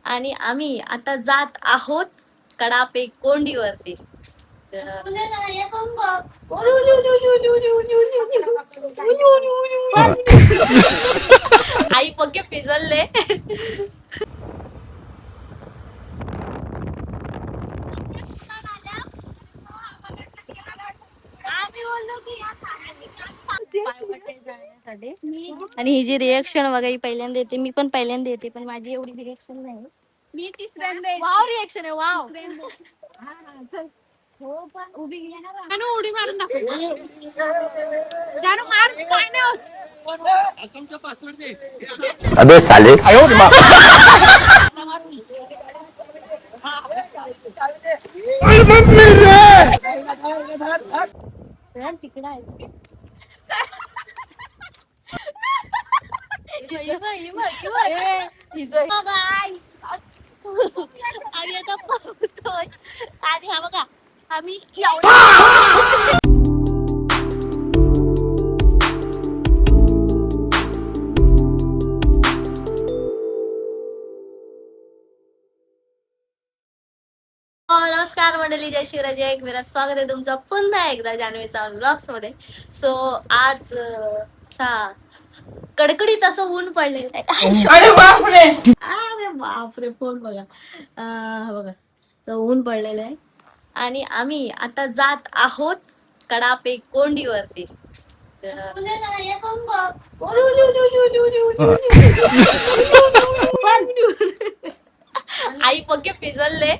आणि आम्ही आता जात आहोत कडापे कोंडीवरती. आई पक्के पिजलले. आणि ही जी रिएक्शन वगैरे पहिल्यांदा येते, मी पण पहिल्यांदा येते, पण माझी एवढी रिएक्शन नाही. मी तिसऱ्यांदा वाव रिएक्शन आहे, वाव. चल हो पण उभी उडी मारून दाखव मार काय नाही होत. अबे साले तिकडं आहे. आम्ही आता पोहतोय आणि हा बघा आम्ही नमस्कार मंडळी, जय शिवराय, जय एकविरा. स्वागत आहे तुमचं पुन्हा एकदा जान्हवीचा व्लॉग्स मध्ये. सो आज कडकडीत असं ऊन पडलेलं आहे. अरे बापरे फोन बघा. बघा तर ऊन पडलेलं आहे आणि आम्ही आता जात आहोत कडापे कोंडीवरती. आई पक्के पिजलले.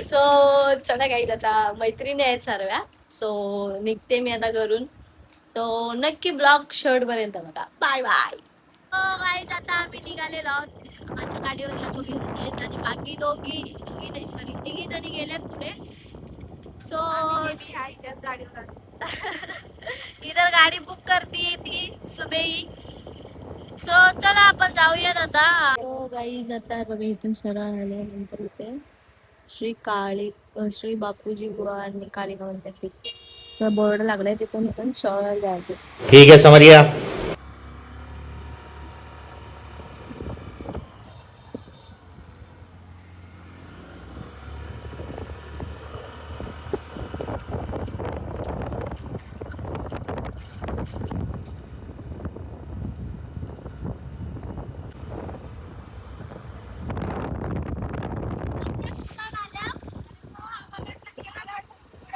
सो चला काही आता मैत्रिणी आहेत सर्व. सो निघते मी आता घरून. सो नक्की ब्लॉग शर्ट पर्यंत बघा. Bye bye. गाईज आता आम्ही निघालेलो आहोत. माझ्या गाडीवर दोघी जणी आहेत आणि बाकी दोघी नाही सॉरी तिघी जणी गेल्यात पुढे. सो इधर गाडी बुक करती ती सुबेई. सो चला आपण जाऊयात आता. गाईज आता बघा इथून सरळ आल्यानंतर इथे श्री बापूजी बुवा आणि कालिका म्हणतात बोर्ड लागलाय, तिथून इथून सरळ जायचं. ठीक है समझ गया.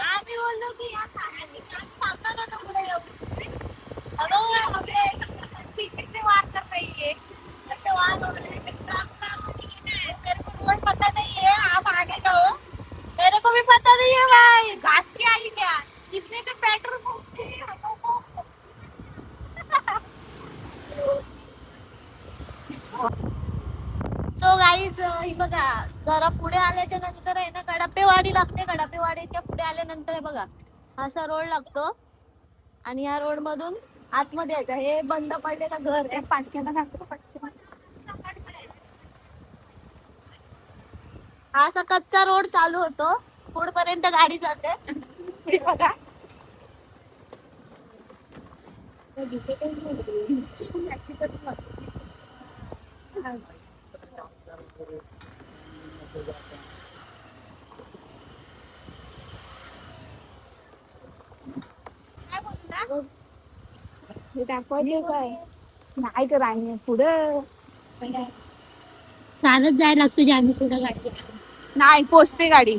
आम्ही बोललो की पता नहीं है आप आगे जाओ. मेरे को भी पता नहीं है भाई. घास की आली क्या जिसने तो पेट्रोल सो गाईज ही बघा जरा पुढे आल्याच्या नंतर आहे ना कडापेवाडी लागते. कडापेवाडीच्या पुढे आल्यानंतर आहे बघा असा रोड लागतो आणि या रोड मधून आतमध्ये यायचं. हे बंद पडलेलं घर आहे. हा असा कच्चा रोड चालू होतो, पुढपर्यंत गाडी जाते. हे बघा दाखवायचे काय नाही तर राणी पुढं चालत जायला लागतो जामी पुढे गाडी. नाही पोचते गाडी.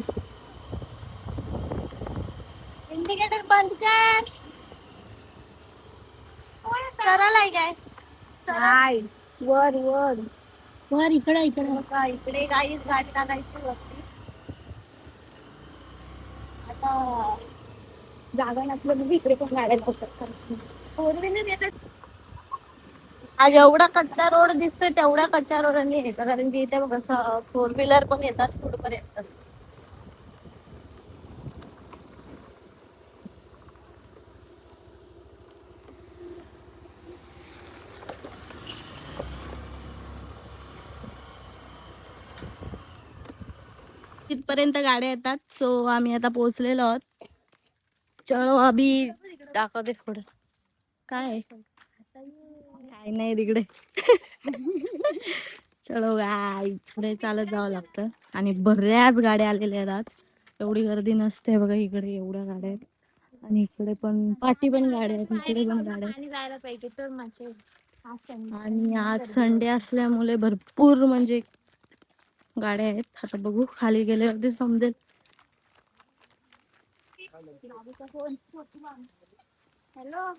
इंडिकेटर बंद कर. सरळ आहे काय? नाही वर वर वर इकडे इकडे गाईच गाडी टाकायची वरती. आता जागा नसलं म्हणजे इकडे पण गाड्या लावतात. फोर व्हीलर येतात. आज एवढा कच्चा रोड दिसतोय तेवढ्या कच्च्या रोडने यायचं, कारण की इथे बघ फोर व्हीलर पण येतात पुढपर्यंत. तिथपर्यंत गाड्या येतात. सो आम्ही आता पोहोचलेलो आहोत. चलो अभी दाखवते पुढे काय नाही तिकडे. चलो गाईच पुढे चालत जावं लागतं आणि बऱ्याच गाड्या आलेल्या आहेत आज. एवढी गर्दी नसते बघा इकडे, एवढ्या गाड्या आहेत आणि इकडे पण पाठी पण गाड्या आहेत, इकडे पण गाड्या आहेत. आणि जायला पाहिजे तर माझे आणि आज संडे असल्यामुळे भरपूर म्हणजे गाड्या आहेत. आता बघू खाली गेल्यावरती समजेल. हॅलो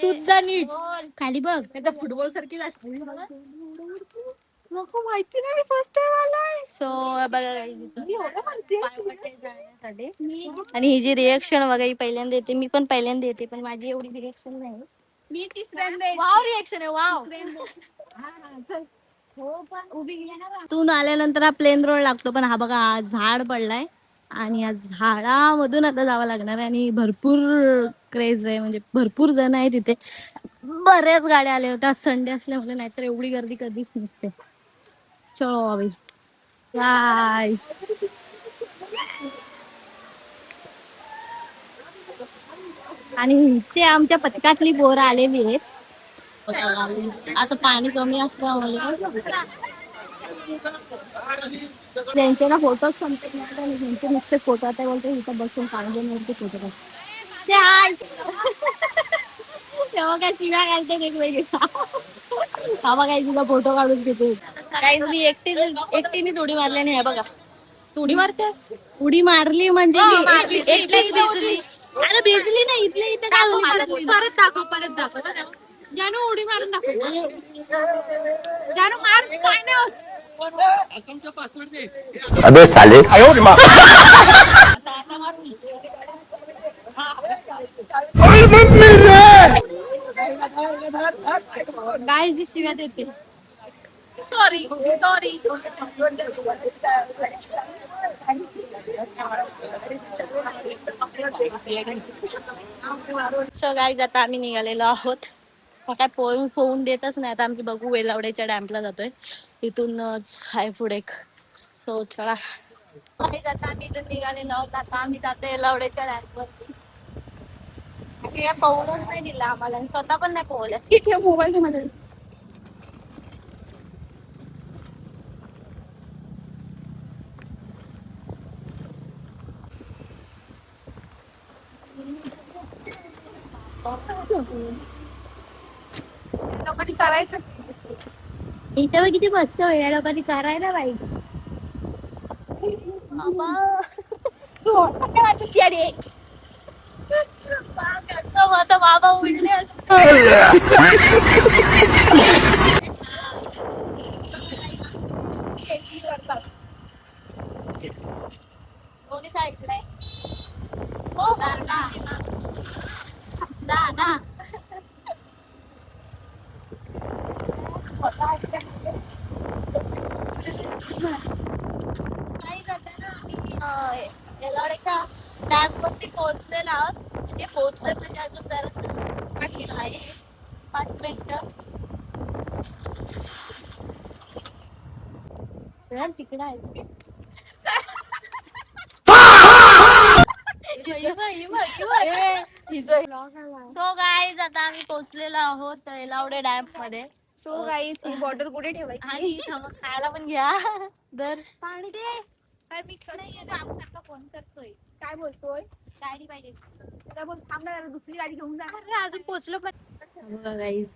तुझा नीट खाली बघ. फुटबॉल सारखी नको, माहिती नाही, मी फर्स्ट टाइम आलोय. सो बघा जाण्यासाठी. आणि ही जी रिएक्शन बघा, ही पहिल्यांदा येते, मी पण पहिल्यांदा येते, पण माझी एवढी रिएक्शन नाही. मी तिसऱ्यांदा वाव रिएक्शन आहे, वाव. चल हो पण उभी येणार तून आल्यानंतर हा प्लेन रोड लागतो, पण हा बघा हा झाड पडलाय आणि या झाडामधून आता जावं लागणार आहे आणि भरपूर क्रेज आहे, म्हणजे भरपूर जण आहे तिथे. बऱ्याच गाड्या आल्या होत्या संडे असल्यामुळे, नाहीतर एवढी गर्दी कधीच नसते. चलो अभी बाय. आणि ते आमच्या पथकातली पोरं आलेली आहेत. आता पाणी कमी असल्यामुळे त्यांचे ना फोटोज संपत नाही आणि त्यांचे नुसते फोटो आता बोलते इथं बसून काढून फोटो काढ. ते हाय तेव्हा काय शिव्या घालते वेगवेगळ्या. हा बघा तुझा फोटो काढून घेते. काही मी एकटीने उडी मारली आणि हे बघा. तू उडी मारतेस? उडी मारली म्हणजे मी एकटीच भिजली. अरे भिजली नाही, इथल्या इथे काय उडी मारली? परत दाखव जानू उडी मारून दाखव जानू मार काय नाही होत. अबे साले गाय जी शिव्या देते. Sorry sorry. सो गाईज आता आम्ही निघालेलो आहोत. काय पोहून देतच नाही आता. आम्ही बघू वेलावड्याच्या डॅम्पला जातोय, तिथूनच आहे पुढे. सो चला गाईज आता आम्ही इथून निघालेलो आहोत. आता आम्ही जातोय वेलावड्याच्या डॅम्पवर. पोहूनच नाही दिला आम्हाला, स्वतः पण नाही पोहल्या. ठीक आहे मोबाईल मध्ये. लोकांनी करायचं इथं किती मस्त या लोकांनी करायला बाई. माझा बाबा उडले असते. कोणी सांगितलंय? हो ना. येलवाड्याच्या डॅम वरती पोहोचलेलो आहोत. म्हणजे पोहोचलोय म्हणजे अजून जरा आहे 5 मिनिटं. तिकडे आहे. सो गाईज आता आम्ही पोहोचलेलो आहोत येलावडे डॅम मध्ये. सो गाईस ही बॉटल कुठे ठेवायची आणि खायला पण घ्या. दर पाणी दे. काय मिक्स नाहीये तर आपण आपला फोन करतोय. काय बोलतोय? गाडी पाहिजे. त्याला बोल थांब ना, दुसरी गाडी घेऊन जा. अरे अजून पोहोचलो पण. गाईज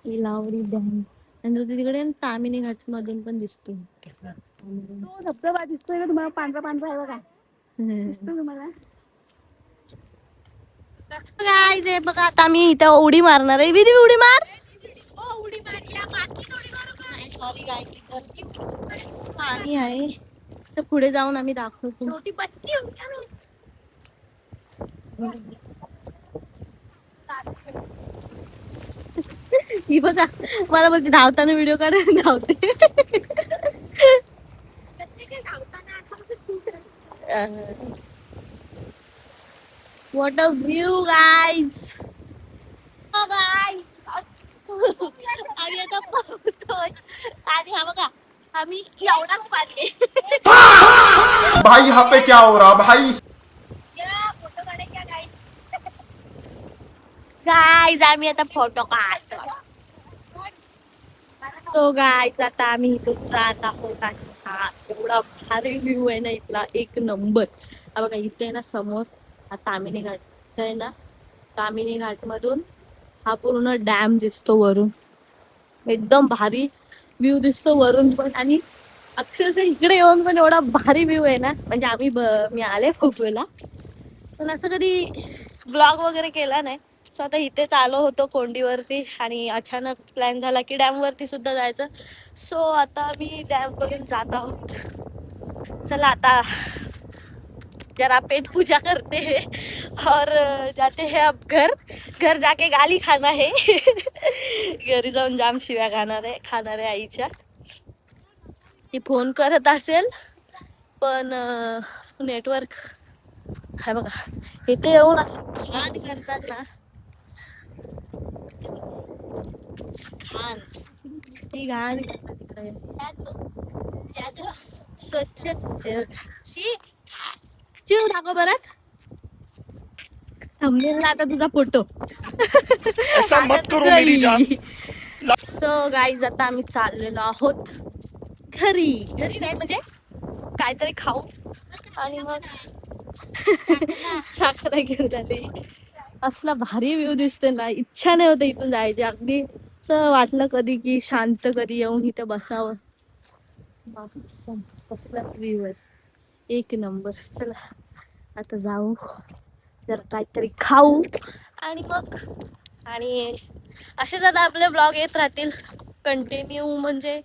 येलावडी डॅम आणि तिकडे तामिनी घाट मधून पण दिसतो. तो धबधबा दिसतोय ना तुम्हाला? पांढरा पांढरा आहे बघा, दिसतोय तुम्हाला? गाईज हे बघा आता मी इथं उडी मारणार आहे. विधी उडी मार. उडी मारली बाकी उडी मारू का? सॉरी गाईज पाणी आहे तर पुढे जाऊन आम्ही दाखवतो. छोटी बच्ची ही बघा मला बोलते धावताना व्हिडिओ काढ. धावते. What a view, guys! Oh, guys! आम्ही आता पोहोचतोय आणि हा बघा आम्ही एवढाच पाणी. भाई यहाँ पे क्या हो रहा भाई? फोटो काढायचा गाईस. गाईज आम्ही आता फोटो काढतो. तो गायचा आता आम्ही इथून जात आहोत आणि हा एवढा भारी व्ह्यू आहे ना इथला, एक नंबर. हा बघा इथे आहे ना समोर हा तामिनी घाट इथं आहे ना, तामिनी घाट मधून हा पूर्ण डॅम दिसतो वरून. एकदम भारी व्ह्यू दिसतो वरून पण, आणि अक्षरशः इकडे येऊन पण एवढा भारी व्ह्यू आहे ना. म्हणजे मी आले खूप वेळा, पण असं कधी ब्लॉग वगैरे केला नाही. सो आता इथेच आलो होतो कोंडीवरती आणि अचानक प्लॅन झाला की डॅम वरती सुद्धा जायचं. सो आता मी डॅम वरून जात आहोत. चला आता जरा पेट पूजा करते हैं और जाते हैं अब घर. घर जाके गाली खाना है. घरी जाऊन जाम शिव्या खाणार आहे आईच्या. ती फोन करत असेल पण नेटवर्क हाय बघा. इथे येऊन अशी घाण करतात ना, घाण ती घाण करतात इकडे. स्वच्छ चिव दाखव बरं. थंबनेलला आता तुझा फोटो. ऐसा मत करो मेरी जान. सो गाईज आता आम्ही चाललेलो आहोत घरी. घरी नाही म्हणजे काहीतरी खाऊ आणि मग साखर घेऊन आले. असला भारी व्ह्यू दिसते ना, इच्छा नाही होते इथून जायची. अगदी असं वाटलं कधी की शांत कधी येऊन इथे बसावं. कसलाच व्ह्यू आहे, एक नंबर. चला आता जाऊ, जरा काहीतरी खाऊ आणि मग आणि असेच आता आपले ब्लॉग येत राहतील कंटिन्यू. म्हणजे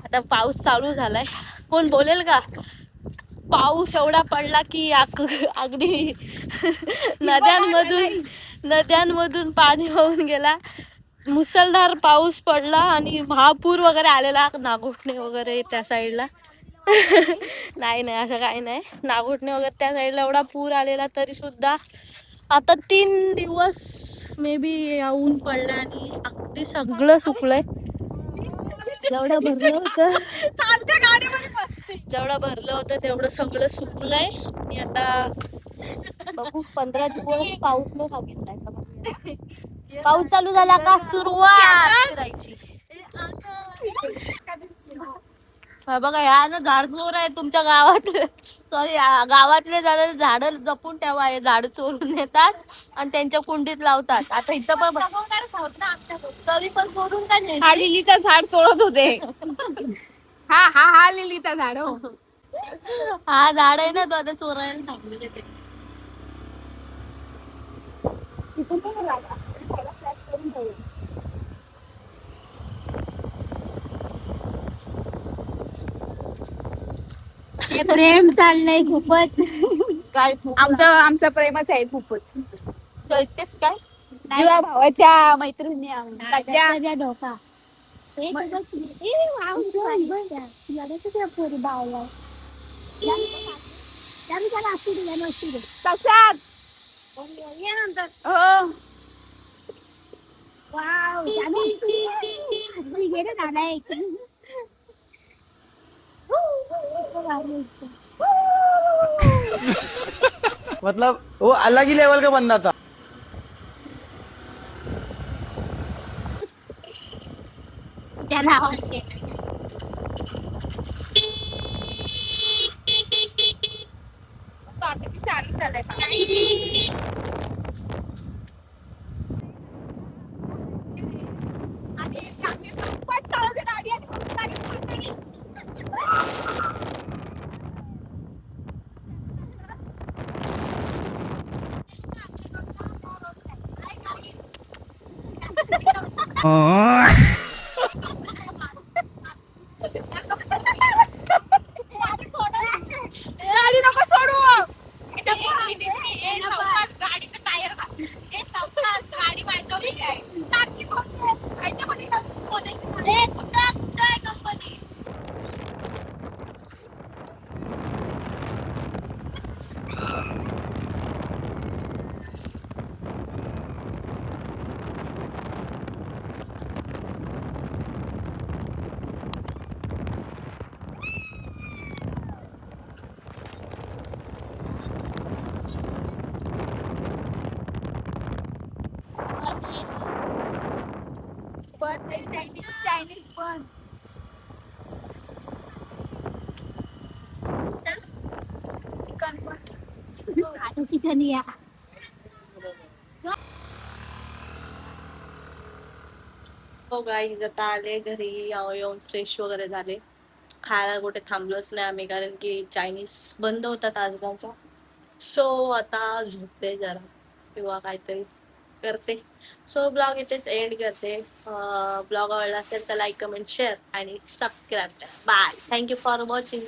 आता पाऊस चालू झालाय, कोण बोलेल का पाऊस एवढा पडला की अगदी नद्यांमधून पाणी वाहून गेला. मुसळधार पाऊस पडला आणि महापूर वगैरे आलेला नागोठणे वगैरे त्या साईडला. नाही नाही असं काही नाही. नागोठणे वगैरे त्या साईडला एवढा पूर आलेला तरी सुद्धा आता 3 दिवस मे बी ऊन पडलं आणि अगदी सगळं सुकलंय. जेवढं भरलं होतं तेवढं सगळं सुकलंय. आणि आता बघू 15 दिवस पाऊस नाही सांगितलाय. पाऊस चालू झाला का सुरुवात करायची. बघा ह्या ना झाडचोर आहे तुमच्या गावातले. सॉरी गावातले झाड जपून ठेवा. हे झाड चोरून येतात आणि त्यांच्या कुंडीत लावतात. आता इथं पण तरी पण चोरून का नाही. हा लिलीचं झाड चोळत होते. हा लिलीचं झाड. हा झाड आहे ना, तो आता चोरायला सांगलेले ते. प्रेम चाललंय खूपच. काय आमचं प्रेमच आहे खूपच. कळतेस काय जीवा भावाच्या मैत्रिणी सध्या धोका. कशात हो मतलब वो अलग ही लेवल का बंदा था. त्याला आवाज चालू झालंय. गाडी नको सोडू. गाडीचं टायर गाडी माहिती कंपनी. चिकन या हो गाईज आता आले घरी येऊन फ्रेश वगैरे झाले. खायला कुठे थांबलोच नाही आम्ही कारण की चायनीज बंद होतात आजकालचा. सो आता झोपते जरा किंवा काहीतरी करते. सो ब्लॉग इथेच एंड करते. ब्लॉग आवडला असेल तर लाईक कमेंट शेअर आणि सबस्क्राईब करा. बाय. Thank you for watching.